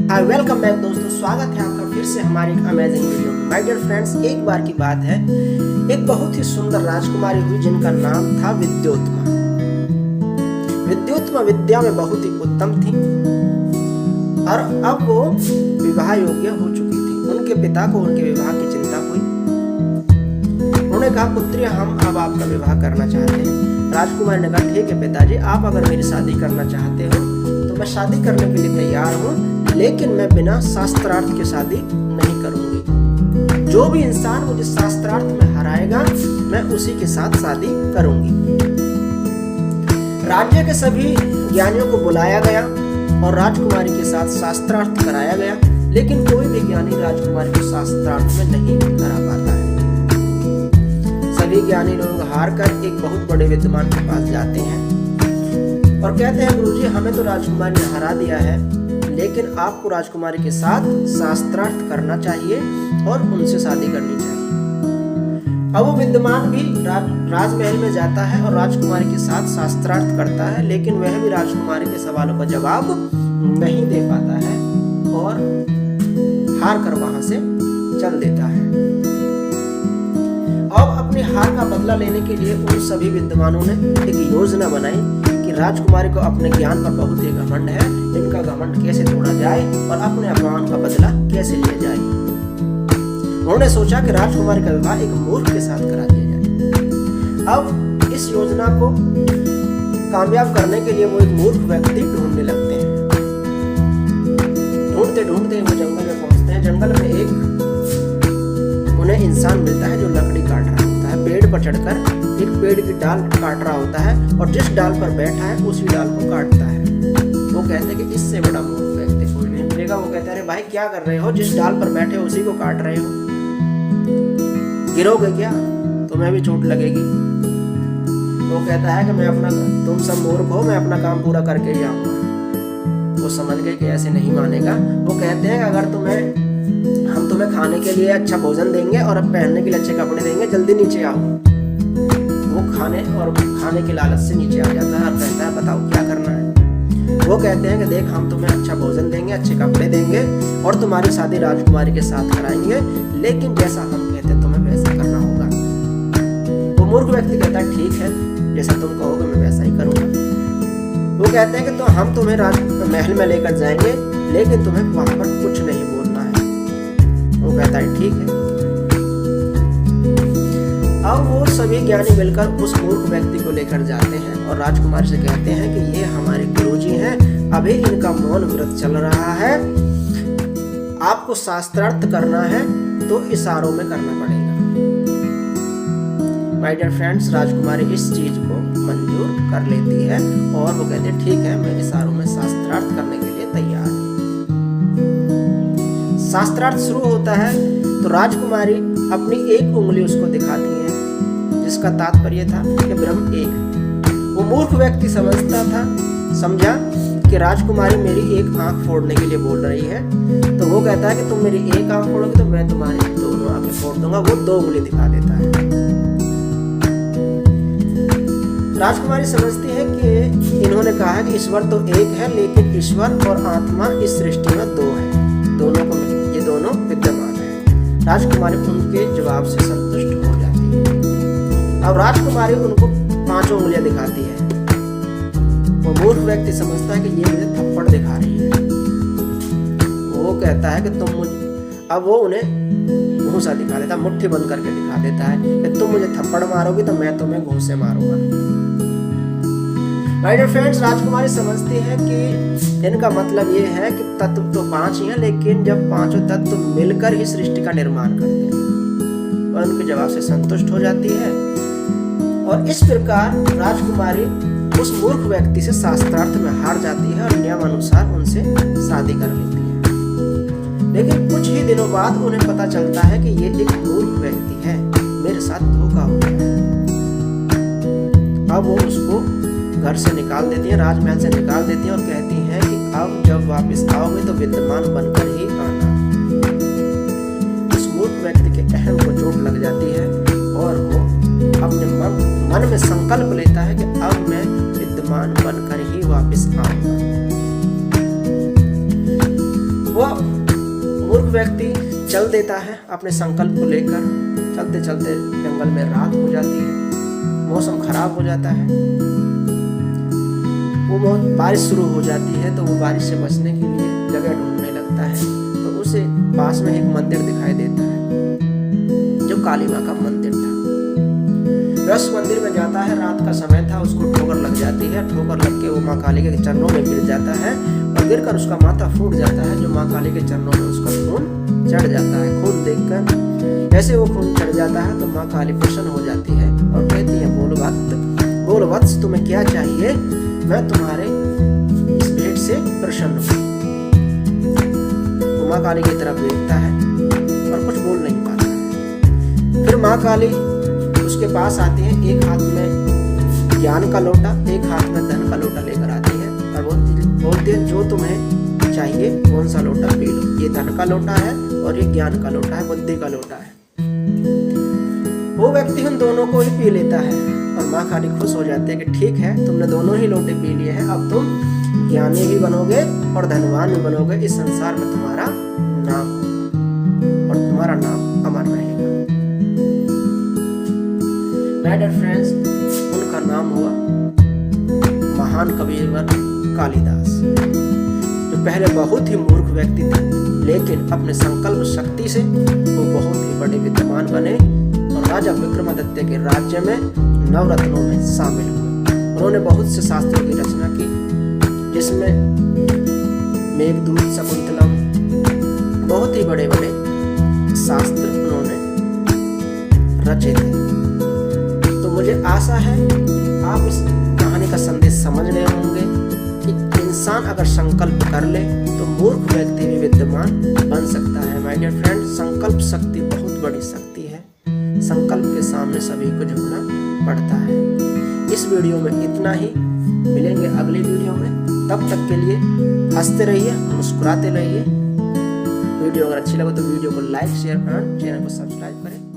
Hi welcome back दोस्तों, स्वागत है आपका फिर से हमारी एक अमेजिंग वीडियो में। माय डियर फ्रेंड्स, एक बार की बात है, एक बहुत ही सुंदर राजकुमारी हुई जिनका नाम था विद्योत्मा। विद्योत्मा विद्या में बहुत ही उत्तम थी और अब वो विवाह योग्य हो चुकी थी। उनके पिता को उनके विवाह की चिंता हुई। उन्होंने कहा, पुत्री हम अब आपका विवाह करना चाहते हैं। राजकुमारी ने कहा, ठीक है पिताजी, आप अगर मेरी शादी करना चाहते हो तो मैं शादी करने के लिए तैयार हूँ, लेकिन मैं बिना शास्त्रार्थ के शादी नहीं करूंगी। जो भी इंसान मुझे शास्त्रार्थ में हराएगा मैं उसी के साथ शादी करूंगी। राज्य के सभी ज्ञानियों को बुलाया गया और राजकुमारी के साथ शास्त्रार्थ कराया गया, लेकिन कोई भी ज्ञानी राजकुमारी को शास्त्रार्थ में नहीं हरा पाता है। सभी ज्ञानी लोग हार कर एक बहुत बड़े विद्वान के पास जाते हैं और कहते हैं, गुरुजी हमें तो राजकुमारी ने हरा दिया है, लेकिन आपको राजकुमारी के साथ शास्त्रार्थ करना चाहिए और उनसे शादी करनी चाहिए। अब वो विद्वान भी राजमहल में जाता है और राजकुमारी के साथ शास्त्रार्थ करता है, लेकिन वह भी राजकुमारी के सवालों का जवाब नहीं दे पाता है और हार कर वहां से चल देता है। अब अपनी हार का बदला लेने के लिए उन सभी विद्वानों ने एक योजना बनाई कि राजकुमारी को अपने ज्ञान पर बहुत ही घमंड है, इनका घमंड कैसे तोड़ा जाए और अपने अपमान का बदला कैसे लिया जाए। उन्होंने सोचा कि राजकुमारी का विवाह एक मूर्ख के साथ करा दिया जाए। अब इस योजना को कामयाब करने के लिए वो एक मूर्ख व्यक्ति ढूंढने लगते हैं। ढूंढते ढूंढते वो जंगल में पहुंचते हैं। जंगल में एक उन्हें इंसान मिलता है जो लकड़ी काट रहा होता है। पेड़ पर चढ़कर एक पेड़ की डाल काट रहा होता है और जिस डाल पर बैठा है उसी डाल को काटता है। वो कहते हैं कि इससे बड़ा मूर्ख व्यक्ति कोई नहीं मिलेगा। वो कहते हैं, अरे भाई क्या कर रहे हो, जिस डाल पर बैठे उसी को काट रहे हो, गिरोगे क्या, तुम्हें भी चोट लगेगी। वो कहता है कि तुम सब मूर्ख हो, मैं अपना काम पूरा करके ही आऊंगा। वो समझ गए कि ऐसे नहीं मानेगा। वो कहते हैं, अगर हम तुम्हें खाने के लिए अच्छा भोजन देंगे और अब पहनने के लिए अच्छे कपड़े देंगे, जल्दी नीचे आओ। वो खाने के लालच से नीचे आ जाता है और कहता है, बताओ क्या करना है। वो कहते हैं कि देख, हम तुम्हें अच्छा भोजन देंगे, अच्छे कपड़े देंगे और तुम्हारी शादी राजकुमारी के साथ कराएंगे, लेकिन जैसा हम कहते हैं तुम्हें वैसा करना होगा। वो मूर्ख व्यक्ति कहता है, ठीक है, जैसा तुम कहोगे मैं वैसा ही करूंगा। वो कहते हैं कि तो हम तुम्हें महल में लेकर जाएंगे, लेकिन तुम्हें वहां पर कुछ नहीं बोलना है। वो कहता है, ठीक है। अब वो सभी ज्ञानी मिलकर उस मूर्ख व्यक्ति को लेकर जाते हैं और राजकुमारी से कहते हैं कि ये हमारे गुरुजी हैं, अभी इनका मौन व्रत चल रहा है, आपको शास्त्रार्थ करना है तो इशारों में करना पड़ेगा। माय डियर फ्रेंड्स, राजकुमारी इस चीज को मंजूर कर लेती है और वो कहते हैं, ठीक है, मैं इशारों में शास्त्रार्थ करने के लिए तैयार हूँ। शास्त्रार्थ शुरू होता है तो राजकुमारी अपनी एक उंगली उसको दिखाती है, जिसका तात्पर्य था कि ब्रह्म एक। वो मूर्ख व्यक्ति समझा कि राजकुमारी मेरी एक आंख फोड़ने के लिए बोल रही है, तो वो कहता है कि तुम मेरी एक आंख फोड़ोगे तो मैं तुम्हारी दोनों आंखें फोड़ दूंगा। वो दो उंगली दिखा देता है। राजकुमारी समझती है कि इन्होंने कहा है कि ईश्वर तो एक है, लेकिन ईश्वर और आत्मा इस सृष्टि में दो है, ये दोनों विद्यमान है। राजकुमारी उनके जवाब से संतुष्ट हो जाती है। अब राजकुमारी उनको 5 उंगलियां दिखाती है। वो मूर्ख व्यक्ति समझता है कि ये मुझे थप्पड़ दिखा रही है। वो कहता है कि अब वो उन्हें घूंसा दिखा देता है, मुट्ठी बंद करके दिखा देता है कि तुम मुझे थप्पड़ मारोगी तो मैं तुम्हें घूंसे मारूंगा। माय डियर फ्रेंड्स, राजकुमारी समझती है कि इनका मतलब ये है कि तत्व तो 5 ही हैं, लेकिन जब पांचों तत्व मिलकर ही सृष्टि का निर्माण करते हैं। वह उनके जवाब से संतुष्ट हो जाती है और इस प्रकार राजकुमारी उस मूर्ख व्यक्ति से शास्त्रार्थ में हार जाती है और नियम अनुसार उनसे शादी कर लेती है। लेकिन कुछ ही दिनों बाद उन्हें पता चलता है कि ये एक मूर्ख व्यक्ति है, मेरे साथ धोखा हो गया है। अब वो उसको घर से निकाल देती है, राजमहल से निकाल देती है और कहती है कि अब जब वापस आओगे तो विद्यमान बनकर ही आना। उस मूर्ख व्यक्ति के अहम को चोट लग जाती है और वो अपने मन में संकल्प लेता है कि अब मैं विद्यमान बनकर ही वापस आऊंगा। वह मूर्ख व्यक्ति चल देता है अपने संकल्प को लेकर। चलते चलते जंगल में रात हो जाती है, मौसम खराब हो जाता है, वो बारिश शुरू हो जाती है। तो वो बारिश से बचने के लिए जगह ढूंढने लगता है। तो उसे पास में एक मंदिर दिखाई देता है जो काली माँ का मंदिर था। वह उस मंदिर में जाता है, रात का समय था, उसको ठोकर लग जाती है। ठोकर लग के वो माँ काली के चरणों में गिर जाता है और गिरकर उसका माथा फूट जाता है, जो माँ काली के चरणों में उसका खून चढ़ जाता है। खून देखकर जैसे वो खून चढ़ जाता है तो माँ काली प्रसन्न हो जाती है और कहती है, बोल वत्स तुम्हें क्या चाहिए, मैं तुम्हारे इस भेंट से प्रसन्न हूँ। वो माँ काली की तरफ देखता है और कुछ बोल नहीं पाता है। फिर माँ काली उसके पास आती है, एक हाथ में ज्ञान का लोटा, एक हाथ में धन का लोटा लेकर आती है और बोलती है, जो तुम्हें चाहिए कौन सा लोटा पी लो। ये धन का लोटा है और ये ज्ञान का लोटा है, बुद्धि का लोटा है। वो व्यक्ति उन दोनों को ही पी लेता है और माँ काली खुश हो जाती है कि ठीक है, तुमने दोनों ही लोटे पी लिए हैं, अब तुम ज्ञानी भी बनोगे और धनवान भी बनोगे। इस संसार में तुम्हारा नाम और तुम्हारा नाम अमर रहेगा। माय डियर फ्रेंड्स, उनका नाम हुआ महान कविवर कालिदास, जो पहले बहुत ही मूर्ख व्यक्ति थे, लेकिन अपने संकल्प शक्ति से वो बहुत ही बड़े विद्वान बने और राजा विक्रमादित्य के राज्य में नवरत्नों में शामिल हुए। उन्होंने बहुत से शास्त्रों की रचना की, जिसमें मेघदूत, शकुंतलम, बहुत ही बड़े बड़े शास्त्र उन्होंने रचे थे। तो मुझे आशा है आप इस कहानी का संदेश समझ रहे होंगे कि इंसान अगर संकल्प कर ले तो मूर्ख व्यक्ति भी विद्वान बन सकता है। माय डियर फ्रेंड, संकल्प शक्ति बहुत बड़ी शक्ति है। संकल्प के सामने सभी को झुकना पड़ता है। इस वीडियो में इतना ही, मिलेंगे अगली वीडियो में। तब तक के लिए हंसते रहिए, मुस्कुराते रहिए। वीडियो अगर अच्छी लगे तो वीडियो को लाइक, शेयर और चैनल को सब्सक्राइब करें।